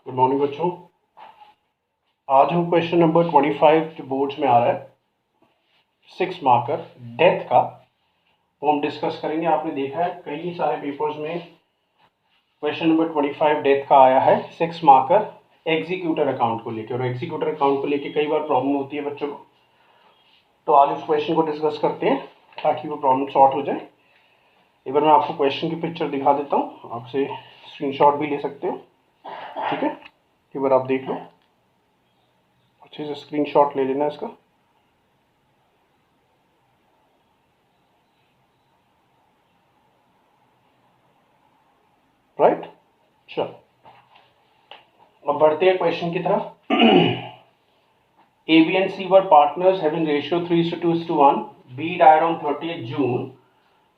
Good morning बच्चों। आज हम क्वेश्चन नंबर 25 जो बोर्ड्स में आ रहा है 6 मार्कर डेथ का वो हम डिस्कस करेंगे। आपने देखा है कई सारे पेपर्स में क्वेश्चन नंबर 25 डेथ का आया है 6 मार्कर एग्जीक्यूटर अकाउंट को लेकर, और एग्जीक्यूटर अकाउंट को लेकर कई बार प्रॉब्लम होती है बच्चों को। तो आज उस क्वेश्चन को डिस्कस करते हैं ताकि वो प्रॉब्लम सॉर्ट हो जाए। एक बार मैं आपको क्वेश्चन की पिक्चर दिखा देता हूँ, आपसे स्क्रीनशॉट भी ले सकते हो, ठीक है। एक बार आप देख लो, अच्छे से स्क्रीनशॉट ले लेना इसका। राइट, चलो अब बढ़ते हैं क्वेश्चन की तरफ। A, B and C were partners having ratio 3:2:1. B died on 30th June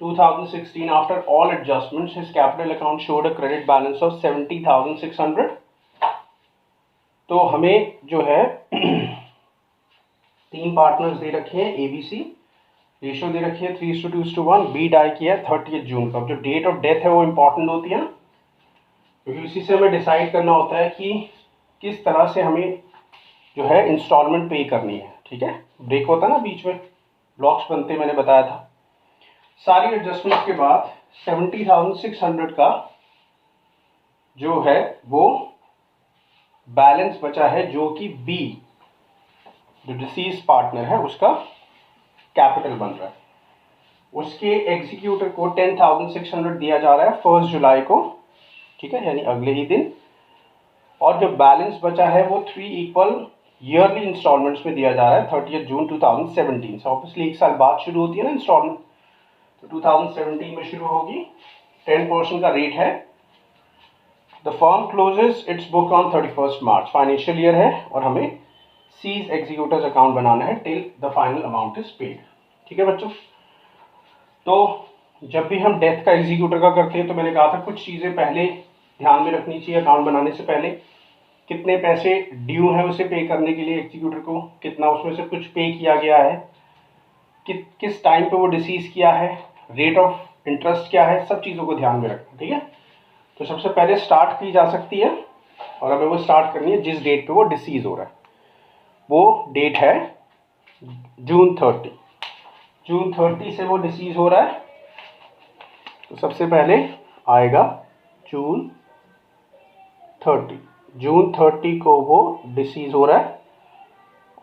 2016. After all adjustments, his capital account showed a credit balance of 70,600. तो हमें जो है तीन पार्टनर्स दे रखे हैं ABC, रेशियो दे रखी है 3:2:1। बी डाई किया है 30 जून का। जो डेट ऑफ डेथ है वो इंपॉर्टेंट होती है, क्योंकि उसी से हमें डिसाइड करना होता है कि किस तरह से हमें जो है इंस्टॉलमेंट पे करनी है, ठीक है। ब्रेक होता है ना, बीच में ब्लॉक्स बनते, मैंने बताया था। सारी एडजस्टमेंट के बाद 70,600 का जो है वो बैलेंस बचा है, जो कि बी जो डिसीज पार्टनर है उसका कैपिटल बन रहा है। उसके एग्जीक्यूटर को 10,600 दिया जा रहा है 1 जुलाई को, ठीक है, यानी अगले ही दिन। और जो बैलेंस बचा है वो 3 इक्वल ईयरली इंस्टॉलमेंट्स में दिया जा रहा है 30 जून 2017 से। ऑब्वियसली एक साल बाद शुरू होती है ना इंस्टॉलमेंट, तो 2017 में शुरू होगी। 10% का रेट है। The firm closes its book on 31 March, financial year है, और हमें सीज एग्जीक्यूटर्स अकाउंट बनाना है till the final amount is paid, ठीक है बच्चों। तो जब भी हम डेथ का एग्जीक्यूटर का करते हैं तो मैंने कहा था कुछ चीज़ें पहले ध्यान में रखनी चाहिए अकाउंट बनाने से पहले। कितने पैसे ड्यू है उसे पे करने के लिए एग्जीक्यूटर को, कितना उसमें से कुछ पे किया गया है, किस टाइम पे वो डिसीज किया है, रेट ऑफ इंटरेस्ट क्या है, सब चीज़ों को ध्यान में रखना, ठीक है। तो सबसे पहले स्टार्ट की जा सकती है, और हमें वो स्टार्ट करनी है जिस डेट पे वो डिसीज हो रहा है। वो डेट है जून 30। जून 30 से वो डिसीज हो रहा है, तो सबसे पहले आएगा जून 30। जून 30 को वो डिसीज हो रहा है,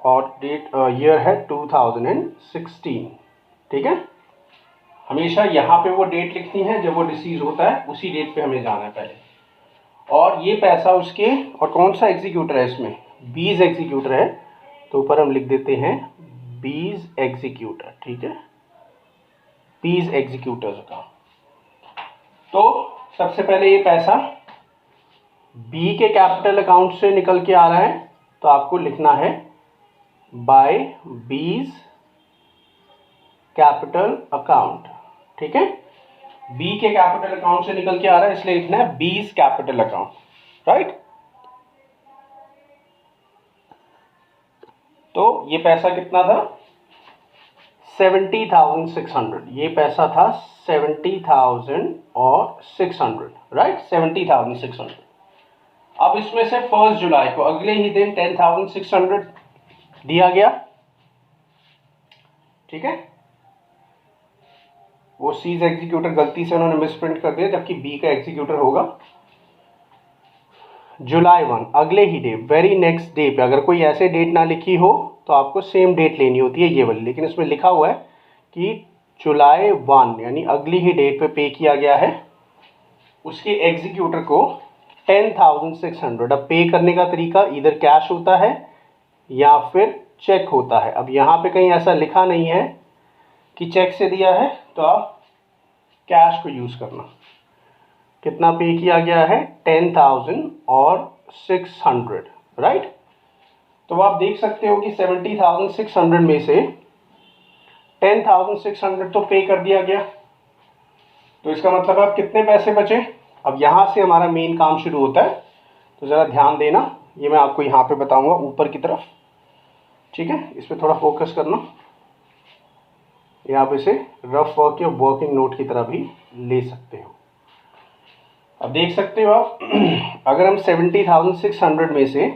और डेट ईयर है 2016, ठीक है। हमेशा यहाँ पे वो डेट लिखनी है जब वो डिसीज होता है, उसी डेट पे हमें जाना है पहले। और ये पैसा उसके, और कौन सा एग्जीक्यूटर है इसमें, बीज एग्जीक्यूटर है, तो ऊपर हम लिख देते हैं बीज एग्जीक्यूटर, ठीक है, बीज एग्जीक्यूटर्स का। तो सबसे पहले ये पैसा बी के कैपिटल अकाउंट से निकल के आ रहा है, तो आपको लिखना है बाय बीज कैपिटल अकाउंट, ठीक है। बी के कैपिटल अकाउंट से निकल के आ रहा है, इसलिए लिखना है बीज कैपिटल अकाउंट, राइट। तो ये पैसा कितना था, 70,600। ये पैसा था 70,600, राइट, 70,600। अब इसमें से 1 जुलाई को अगले ही दिन 10,600 दिया गया, ठीक है। वो सीज एग्जीक्यूटर गलती से उन्होंने मिसप्रिंट कर दिया, जबकि बी का एग्जीक्यूटर होगा जुलाई 1, अगले ही डे, वेरी नेक्स्ट डे पे। अगर कोई ऐसे डेट ना लिखी हो तो आपको सेम डेट लेनी होती है ये वाली, लेकिन इसमें लिखा हुआ है कि जुलाई 1 यानी अगली ही डेट पे पे किया गया है उसके एग्जीक्यूटर को 10,600। अब पे करने का तरीका इधर कैश होता है या फिर चेक होता है। अब यहाँ पे कहीं ऐसा लिखा नहीं है कि चेक से दिया है, तो आप कैश को यूज़ करना। कितना पे किया गया है, 10,600, राइट। तो आप देख सकते हो कि 70,600 में से 10,600 तो पे कर दिया गया, तो इसका मतलब अब कितने पैसे बचे। अब यहाँ से हमारा मेन काम शुरू होता है, तो ज़रा ध्यान देना, ये मैं आपको यहाँ पे बताऊंगा ऊपर की तरफ, ठीक है। इस पर थोड़ा फोकस करना, यहाँ पे से रफ वर्क या वर्किंग नोट की तरह भी ले सकते हो। अब देख सकते हो आप अगर हम 70,600 में से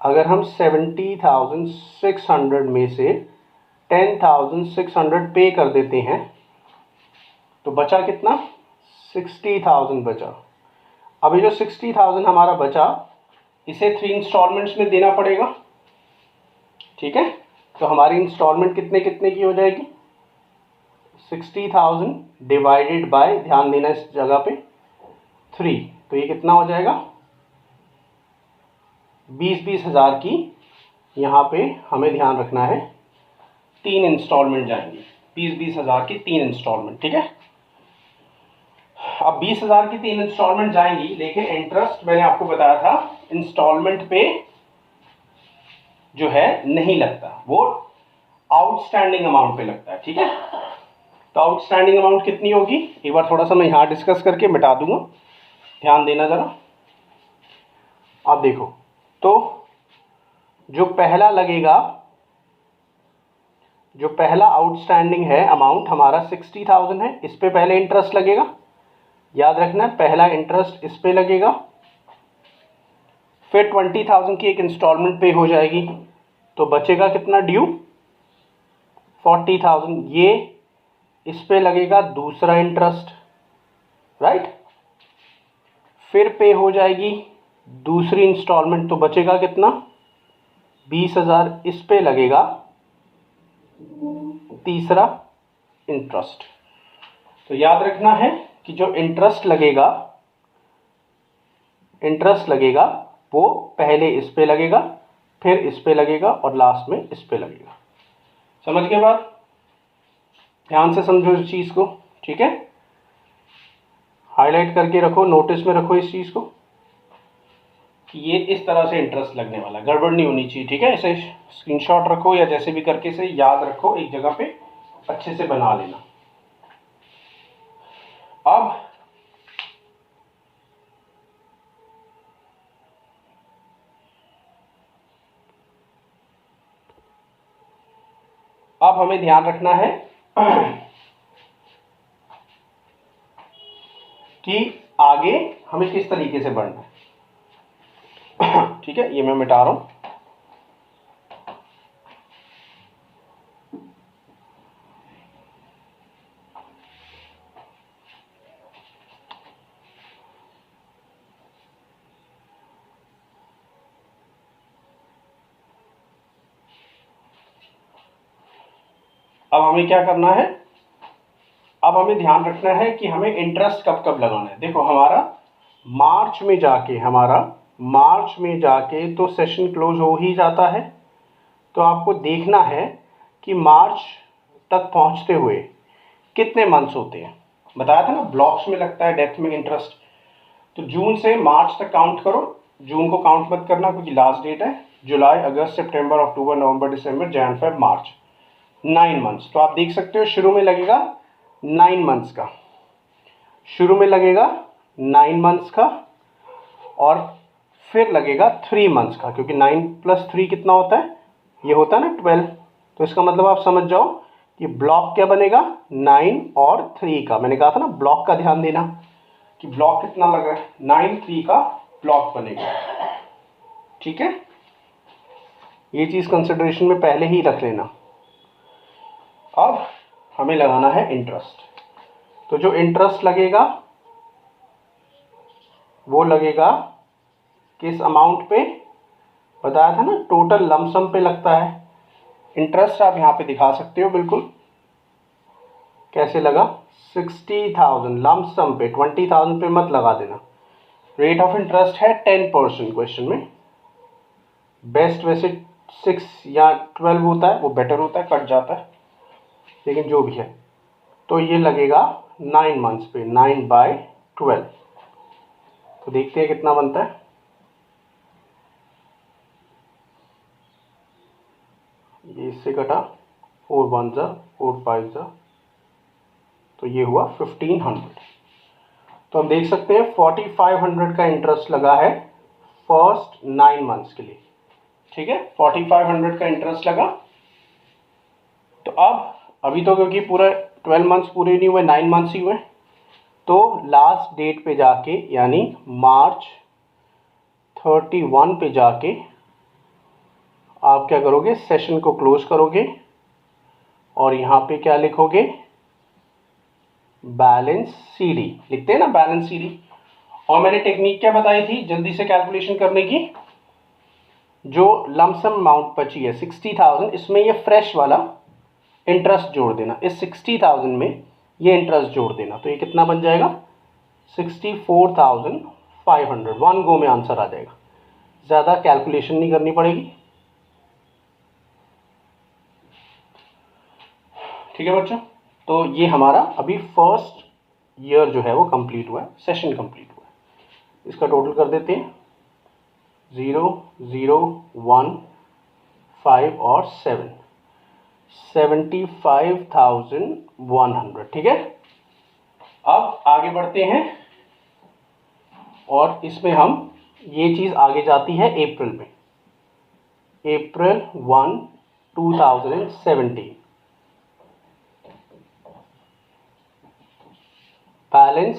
अगर हम 70,600 में से 10,600 पे कर देते हैं तो बचा कितना 60,000 बचा। अभी जो 60,000 हमारा बचा इसे 3 इंस्टॉलमेंट्स में देना पड़ेगा। ठीक है, तो हमारी इंस्टॉलमेंट कितने कितने की हो जाएगी 60,000 डिवाइडेड बाय, ध्यान देना इस जगह पे 3, तो ये कितना हो जाएगा 20-20 हज़ार की। यहाँ पे हमें ध्यान रखना है 3 इंस्टॉलमेंट जाएंगी, 20-20 हज़ार की 3 इंस्टॉलमेंट। ठीक है, अब 20 हज़ार की 3 इंस्टॉलमेंट जाएंगी, लेकिन इंटरेस्ट मैंने आपको बताया था इंस्टॉलमेंट पे जो है नहीं लगता, वो आउटस्टैंडिंग अमाउंट पे लगता है। ठीक है, तो आउटस्टैंडिंग अमाउंट कितनी होगी एक बार थोड़ा सा मैं यहाँ डिस्कस करके मिटा दूंगा, ध्यान देना ज़रा। अब देखो, तो जो पहला लगेगा, जो पहला आउटस्टैंडिंग है अमाउंट हमारा 60,000 है, इस पे पहले इंटरेस्ट लगेगा, याद रखना पहला इंटरेस्ट इस पे लगेगा, फिर 20,000 की एक इंस्टॉलमेंट पे हो जाएगी, तो बचेगा कितना ड्यू 40,000, ये इस पे लगेगा दूसरा इंटरेस्ट, राइट, फिर पे हो जाएगी दूसरी इंस्टॉलमेंट, तो बचेगा कितना 20,000, इस पे लगेगा तीसरा इंटरेस्ट। तो याद रखना है कि जो इंटरेस्ट लगेगा वो पहले इस पे लगेगा, फिर इस पे लगेगा और लास्ट में इस पे लगेगा। समझ गए बात, ध्यान से समझो इस चीज़ को। ठीक है, हाईलाइट करके रखो, नोटिस में रखो इस चीज़ को कि ये इस तरह से इंटरेस्ट लगने वाला, गड़बड़ नहीं होनी चाहिए। ठीक है, ऐसे स्क्रीनशॉट रखो या जैसे भी करके इसे याद रखो, एक जगह पे अच्छे से बना लेना। अब हमें ध्यान रखना है कि आगे हमें किस तरीके से बढ़ना है। ठीक है, ये मैं मिटा रहा हूं। अब हमें क्या करना है, अब हमें ध्यान रखना है कि हमें इंटरेस्ट कब कब लगाना है। देखो मार्च में जाके तो सेशन क्लोज हो ही जाता है, तो आपको देखना है कि मार्च तक पहुंचते हुए कितने मंथ्स होते हैं। बताया था ना ब्लॉक्स में लगता है डेप्थ में इंटरेस्ट, तो जून से मार्च तक काउंट करो, जून को काउंट मत करना क्योंकि लास्ट डेट है। जुलाई, अगस्त, सितंबर, अक्टूबर, नवंबर, दिसंबर, जनवरी, फरवरी, मार्च, 9 मंथ्स। तो आप देख सकते हो शुरू में लगेगा 9 मंथ्स का, शुरू में लगेगा 9 मंथ्स का, और फिर लगेगा 3 मंथ्स का, क्योंकि 9 + 3 कितना होता है, ये होता है ना 12। तो इसका मतलब आप समझ जाओ कि ब्लॉक क्या बनेगा 9 और 3 का। मैंने कहा था ना ब्लॉक का ध्यान देना कि ब्लॉक कितना लग रहा है, 9, 3 का ब्लॉक बनेगा। ठीक है, ये चीज़ कंसिडरेशन में पहले ही रख लेना। अब हमें लगाना है इंटरेस्ट, तो जो इंटरेस्ट लगेगा वो लगेगा किस अमाउंट पे, बताया था ना टोटल लमसम पे लगता है इंटरेस्ट। आप यहाँ पे दिखा सकते हो बिल्कुल कैसे लगा, 60,000 लमसम पे, 20,000 पे मत लगा देना। रेट ऑफ इंटरेस्ट है 10% क्वेश्चन में, बेस्ट वैसे 6 या 12 होता है, वो बेटर होता है, कट जाता है, लेकिन जो भी है। तो ये लगेगा 9 मंथ्स पे, 9/12। तो देखते हैं कितना बनता है। ये इससे कटा 4 1 जा 4 5 जा, तो ये हुआ 1500। तो हम देख सकते हैं 4500 का इंटरेस्ट लगा है फर्स्ट 9 मंथ्स के लिए। ठीक है, 4500 का इंटरेस्ट लगा। तो अब अभी तो क्योंकि पूरा 12 मंथ्स पूरे नहीं हुए, 9 मंथ्स ही हुए, तो लास्ट डेट पे जाके यानी मार्च 31 पे जाके आप क्या करोगे, सेशन को क्लोज करोगे और यहाँ पे क्या लिखोगे, बैलेंस सीडी लिखते हैं ना, बैलेंस सीडी। और मैंने टेक्निक क्या बताई थी जल्दी से कैलकुलेशन करने की, जो लमसम अमाउंट बची है 60,000, इसमें ये फ्रेश वाला इंटरेस्ट जोड़ देना, इस 60,000 में ये इंटरेस्ट जोड़ देना, तो ये कितना बन जाएगा 64,500। वन गो में आंसर आ जाएगा, ज़्यादा कैलकुलेशन नहीं करनी पड़ेगी। ठीक है बच्चों, तो ये हमारा अभी फर्स्ट ईयर जो है वो कंप्लीट हुआ है, सेशन कंप्लीट हुआ है। इसका टोटल कर देते हैं, 0, 0, 1, 5 और 7, 75,100। ठीक है, अब आगे बढ़ते हैं और इसमें हम ये चीज़ आगे जाती है अप्रैल में, अप्रैल 1, 2017, balance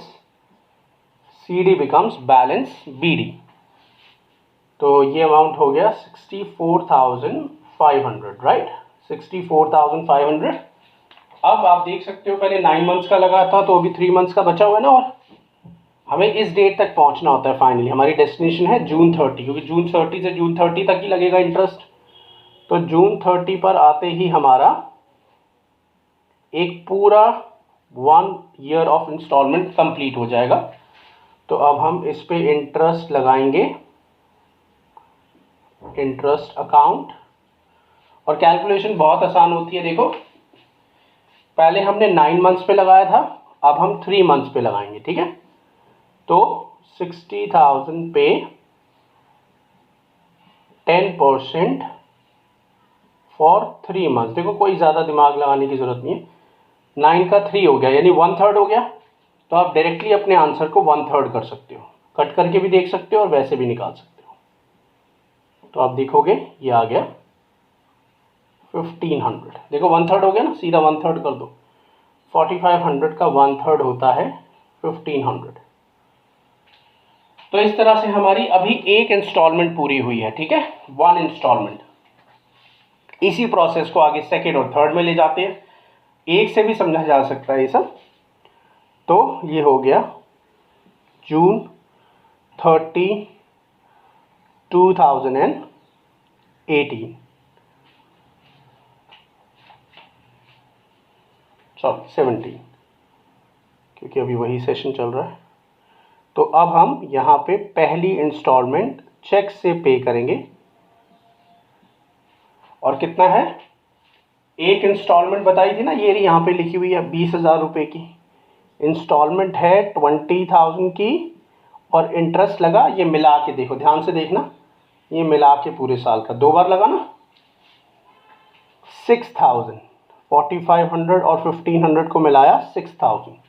CD becomes balance BD। तो ये अमाउंट हो गया 64,500, राइट, 64,500। अब आप देख सकते हो पहले 9 मंथ्स का लगा था, तो अभी 3 मंथ्स का बचा हुआ है ना, और हमें इस डेट तक पहुंचना होता है। फाइनली हमारी डेस्टिनेशन है जून 30, क्योंकि जून 30 से जून 30 तक ही लगेगा इंटरेस्ट। तो जून 30 पर आते ही हमारा एक पूरा 1 ईयर ऑफ इंस्टॉलमेंट कंप्लीट हो जाएगा। तो अब हम इस पे इंटरेस्ट लगाएंगे, इंटरेस्ट अकाउंट, और कैलकुलेशन बहुत आसान होती है। देखो पहले हमने 9 मंथ्स पे लगाया था, अब हम 3 मंथ्स पे लगाएंगे। ठीक है, तो 60,000 पे 10% फॉर 3 मंथ्स। देखो कोई ज़्यादा दिमाग लगाने की ज़रूरत नहीं है, 9 का 3 हो गया यानी 1/3 हो गया। तो आप डायरेक्टली अपने आंसर को 1/3 कर सकते हो, कट करके भी देख सकते हो और वैसे भी निकाल सकते हो। तो आप देखोगे ये आ गया 1500। देखो 1/3 हो गया ना, सीधा 1/3 कर दो। 4500 का 1/3 होता है 1500। तो इस तरह से हमारी अभी एक इंस्टॉलमेंट पूरी हुई है। ठीक है, 1 इंस्टॉलमेंट। इसी प्रोसेस को आगे सेकेंड और थर्ड में ले जाते हैं, एक से भी समझा जा सकता है ये सब। तो ये हो गया जून 30, 2018, सॉरी 17, क्योंकि अभी वही सेशन चल रहा है। तो अब हम यहाँ पे पहली इंस्टॉलमेंट चेक से पे करेंगे, और कितना है, एक इंस्टॉलमेंट बताई थी ना, ये यहाँ पे लिखी हुई है 20,000 रुपये की इंस्टॉलमेंट है, 20,000 की, और इंटरेस्ट लगा, ये मिला के देखो, ध्यान से देखना, ये मिला के पूरे साल का 2 बार लगा ना, 6,000, 4,500 और 1,500 को मिलाया 6,000।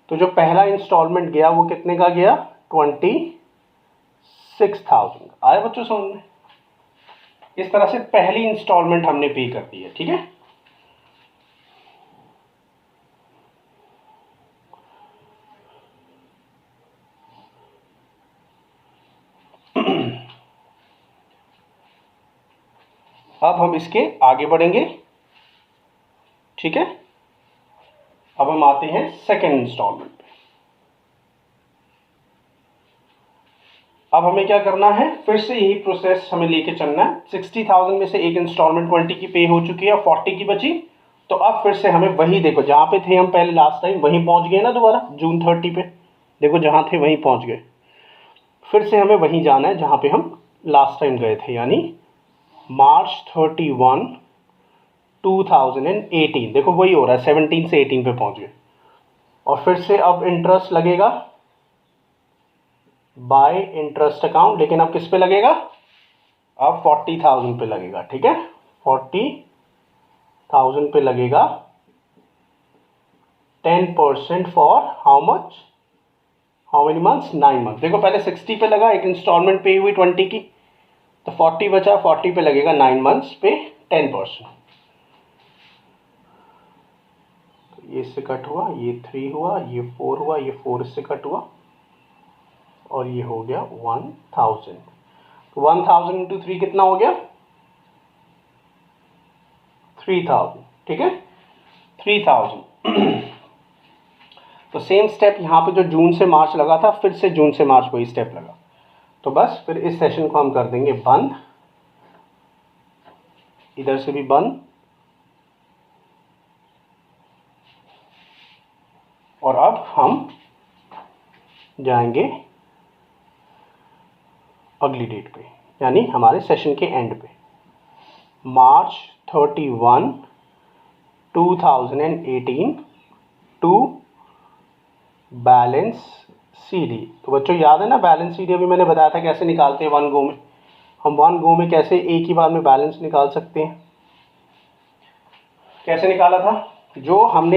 तो जो पहला इंस्टॉलमेंट गया वो कितने का गया, 26,000। आया बच्चों समझ में? इस तरह से पहली इंस्टॉलमेंट हमने पे कर दी है। ठीक है, अब हम इसके आगे बढ़ेंगे। ठीक है, अब हम आते हैं सेकेंड इंस्टॉलमेंट पे। अब हमें क्या करना है, फिर से यही प्रोसेस हमें लेके चलना है। 60,000 में से एक इंस्टॉलमेंट 20 की पे हो चुकी है, 40 की बची। तो अब फिर से हमें वही, देखो जहाँ पे थे हम पहले लास्ट टाइम, वहीं पहुँच गए ना दोबारा, जून 30 पे। देखो जहाँ थे वहीं पहुँच गए, फिर से हमें वहीं जाना है जहाँ पे हम लास्ट टाइम गए थे, यानी मार्च 31, 2018। देखो वही हो रहा है, 17 से 18 पे पहुँच गए। और फिर से अब इंटरेस्ट लगेगा बाय इंटरेस्ट अकाउंट, लेकिन अब किस पे लगेगा, अब 40,000 पे लगेगा। ठीक है, 40,000 पे लगेगा, 10% for how much, how many months, 9 month. देखो पहले 60 पे लगा, एक इंस्टॉलमेंट पे हुई 20 की, तो 40 बचा, 40 पे लगेगा 9 मंथ्स पे 10%। ये इससे कट हुआ, ये 3 हुआ, ये 4 हुआ, ये 4 इससे कट हुआ और ये हो गया 1000। तो 1000 इंटू 3 कितना हो गया? 3000। ठीक है, 3000। तो सेम स्टेप यहाँ पे जो जून से मार्च लगा था, फिर से जून से मार्च वही स्टेप लगा। तो बस फिर इस सेशन को हम कर देंगे बंद, इधर से भी बंद, और अब हम जाएंगे अगली डेट पे, यानी हमारे सेशन के एंड पे, मार्च 31, 2018 टू बैलेंस CD। तो बच्चों याद है ना, बैलेंस CD अभी मैंने बताया था कैसे निकालते हैं वन गो में। हम वन गो में कैसे एक ही बार में बैलेंस निकाल सकते हैं। कैसे निकाला था? जो हमने